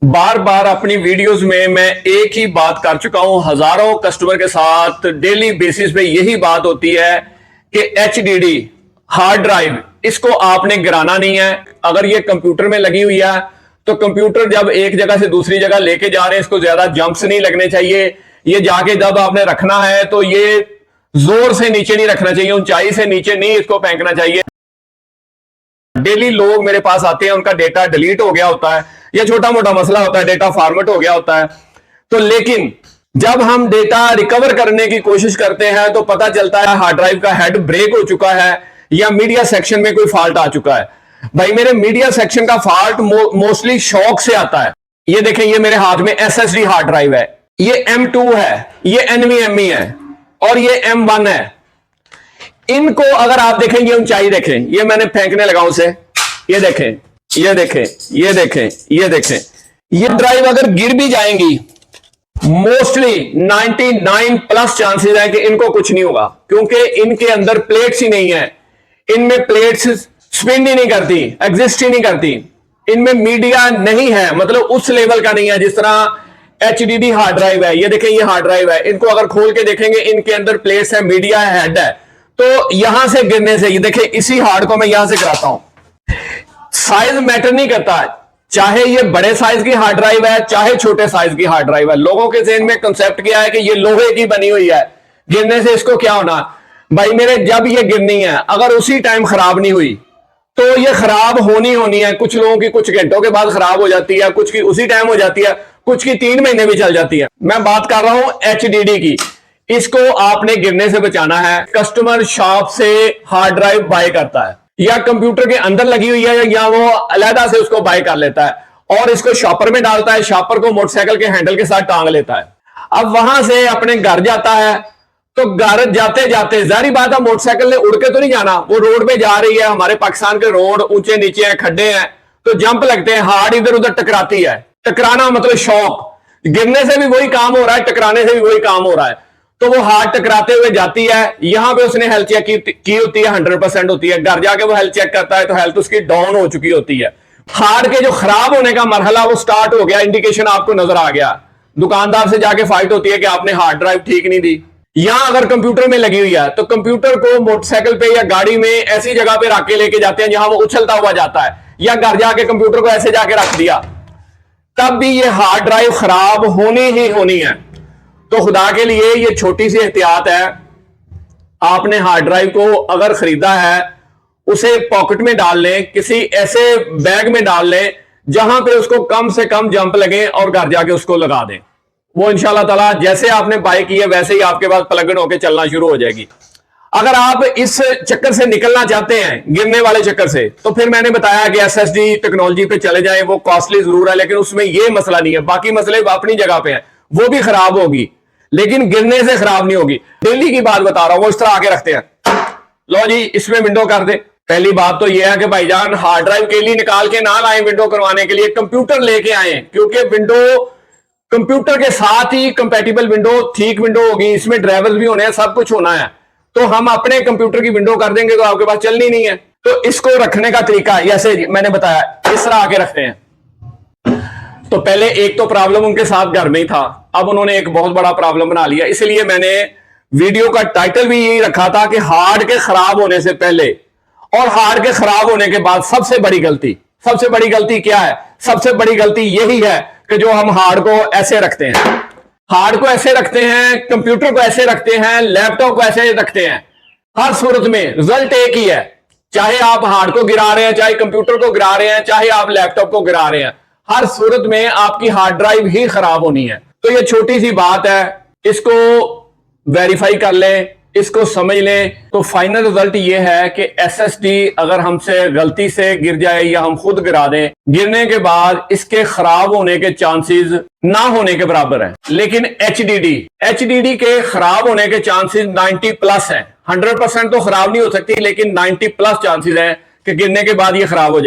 बार बार अपनी वीडियोस में मैं एक ही बात कर चुका हूं, हजारों कस्टमर के साथ डेली बेसिस पे यही बात होती है कि एचडीडी हार्ड ड्राइव इसको आपने गिराना नहीं है। अगर ये कंप्यूटर में लगी हुई है तो कंप्यूटर जब एक जगह से दूसरी जगह लेके जा रहे हैं, इसको ज्यादा जंप्स नहीं लगने चाहिए। ये जाके जब आपने रखना है तो ये जोर से नीचे नहीं रखना चाहिए, ऊंचाई से नीचे नहीं इसको फेंकना चाहिए। डेली लोग मेरे पास आते हैं, उनका डेटा डिलीट हो गया होता है या छोटा मोटा मसला होता है, डेटा फॉर्मेट हो गया होता है। तो लेकिन जब हम डेटा रिकवर करने की कोशिश करते हैं तो पता चलता है हार्ड ड्राइव का हेड ब्रेक हो चुका है या मीडिया सेक्शन में कोई फॉल्ट आ चुका है। भाई मेरे मीडिया सेक्शन का फॉल्ट मोस्टली शॉक से आता है। ये देखें, ये मेरे हाथ में एसएसडी हार्ड ड्राइव है, ये M2 है, ये NVMe है और ये M1 है। इनको अगर आप देखें, ये ऊंचाई देखें, ये मैंने फेंकने लगा उसे, ये देखें, ये देखें, ये देखें, ये देखें, ये ड्राइव अगर गिर भी जाएंगी मोस्टली 99 प्लस चांसेस है कि इनको कुछ नहीं होगा, क्योंकि इनके अंदर प्लेट्स ही नहीं है। इनमें प्लेट्स स्पिन ही नहीं करती, एग्जिस्ट ही नहीं करती। इनमें मीडिया नहीं है, मतलब उस लेवल का नहीं है जिस तरह एचडीडी हार्ड ड्राइव है। ये देखें, ये हार्ड ड्राइव है, इनको अगर खोल के देखेंगे इनके अंदर प्लेट्स है, मीडिया है, हेड है। तो यहां से गिरने से, ये देखें, इसी हार्ड को मैं यहां से गिराता हूं। साइज मैटर नहीं करता, चाहे ये बड़े साइज की हार्ड ड्राइव है चाहे छोटे साइज की हार्ड ड्राइव है। लोगों के ज़हन में कंसेप्ट क्या है कि ये लोहे की बनी हुई है, गिरने से इसको क्या होना। भाई मेरे, जब ये गिरनी है अगर उसी टाइम खराब नहीं हुई तो ये खराब होनी है। कुछ लोगों की कुछ घंटों के बाद खराब हो जाती है, कुछ की उसी टाइम हो जाती है, कुछ की 3 महीने भी चल जाती है। मैं बात कर रहा हूं एचडीडी की। इसको आपने गिरने से बचाना है। कस्टमर शॉप से हार्ड ड्राइव बाय करता है या कंप्यूटर के अंदर लगी हुई है या वो अलहदा से उसको बाय कर लेता है और इसको शॉपर में डालता है, शॉपर को मोटरसाइकिल के हैंडल के साथ टांग लेता है। अब वहां से अपने घर जाता है तो घर जाते जाते जारी बात है, मोटरसाइकिल ने उड़ के तो नहीं जाना, वो रोड पे जा रही है। हमारे पाकिस्तान के रोड ऊंचे नीचे हैं, खड्डे हैं, तो जंप लगते हैं, हार्ड इधर उधर टकराती है। टकराना मतलब शॉक, गिरने से भी वही काम हो रहा है, टकराने से भी वही काम हो रहा है। तो वो हार्ड टकराते हुए जाती है, यहां पे उसने हेल्थ चेक की होती है, 100% होती है। घर जाके वो हेल्थ चेक करता है तो हेल्थ उसकी डाउन हो चुकी होती है। हार्ड के जो खराब होने का मरहला वो स्टार्ट हो गया, इंडिकेशन आपको नजर आ गया। दुकानदार से जाके फाइट होती है कि आपने हार्ड ड्राइव ठीक नहीं दी। यहां अगर कंप्यूटर में लगी हुई है तो कंप्यूटर को मोटरसाइकिल पे या गाड़ी में ऐसी जगह पे रख के लेके जाते हैं जहां वो उछलता हुआ जाता है, या घर जाके कंप्यूटर को ऐसे जाके रख दिया, तब भी ये हार्ड ड्राइव खराब होनी ही होनी है। तो खुदा के लिए ये छोटी सी एहतियात है। आपने हार्ड ड्राइव को अगर खरीदा है उसे पॉकेट में डाल लें, किसी ऐसे बैग में डाल लें जहां पे उसको कम से कम जंप लगे और घर जाके उसको लगा दें। वो इंशाल्लाह ताला जैसे आपने बाय की है वैसे ही आपके पास प्लग इन होकर चलना शुरू हो जाएगी। अगर आप इस चक्कर से निकलना चाहते हैं, गिरने वाले चक्कर से, तो फिर मैंने बताया कि एसएसडी टेक्नोलॉजी पे चले जाएं। वो कॉस्टली जरूर है लेकिन उसमें ये मसला नहीं है, बाकी मसले अपनी जगह पे हैं। वो भी खराब होगी लेकिन गिरने से खराब नहीं होगी। डेली की बात बता रहा हूं, वो इस तरह आके रखते हैं, लो जी इसमें विंडो कर दे। पहली बात तो यह है कि भाईजान हार्ड ड्राइव के लिए निकाल के ना लाएं विंडो करवाने के लिए, कंप्यूटर लेके आए, क्योंकि विंडो कंप्यूटर के साथ ही कंपैटिबल विंडो, ठीक विंडो होगी, इसमें ड्राइवर्स भी होने हैं, सब कुछ होना है। तो हम अपने कंप्यूटर की विंडो कर देंगे तो आपके पास चलनी नहीं है। तो इसको रखने का तरीका जैसे मैंने बताया, इस तरह आके रखते हैं। तो पहले एक तो प्रॉब्लम उनके साथ घर में ही था, अब उन्होंने एक बहुत बड़ा प्रॉब्लम बना लिया। इसलिए मैंने वीडियो का टाइटल भी यही रखा था कि हार्ड के खराब होने से पहले और हार्ड के खराब होने के बाद सबसे बड़ी गलती क्या है? सबसे बड़ी गलती यही है कि जो हम हार्ड को ऐसे रखते हैं, हार्ड को ऐसे रखते हैं, कंप्यूटर को ऐसे रखते हैं, लैपटॉप को ऐसे रखते हैं। हर सूरत में रिजल्ट एक ही है, चाहे आप हार्ड को गिरा रहे हैं, चाहे कंप्यूटर को गिरा रहे हैं, चाहे आप लैपटॉप को गिरा रहे हैं, हर सूरत में आपकी हार्ड ड्राइव ही खराब होनी है। तो ये छोटी सी बात है, इसको वेरीफाई कर लें, इसको समझ लें। तो फाइनल रिजल्ट ये है कि एसएसडी अगर हमसे गलती से गिर जाए या हम खुद गिरा दें, गिरने के बाद इसके खराब होने के चांसेस ना होने के बराबर है। लेकिन एचडीडी के खराब होने के चांसेस 90 प्लस है। 100% तो खराब नहीं हो सकती लेकिन 90 प्लस चांसेस है कि गिरने के बाद ये खराब हो जाए।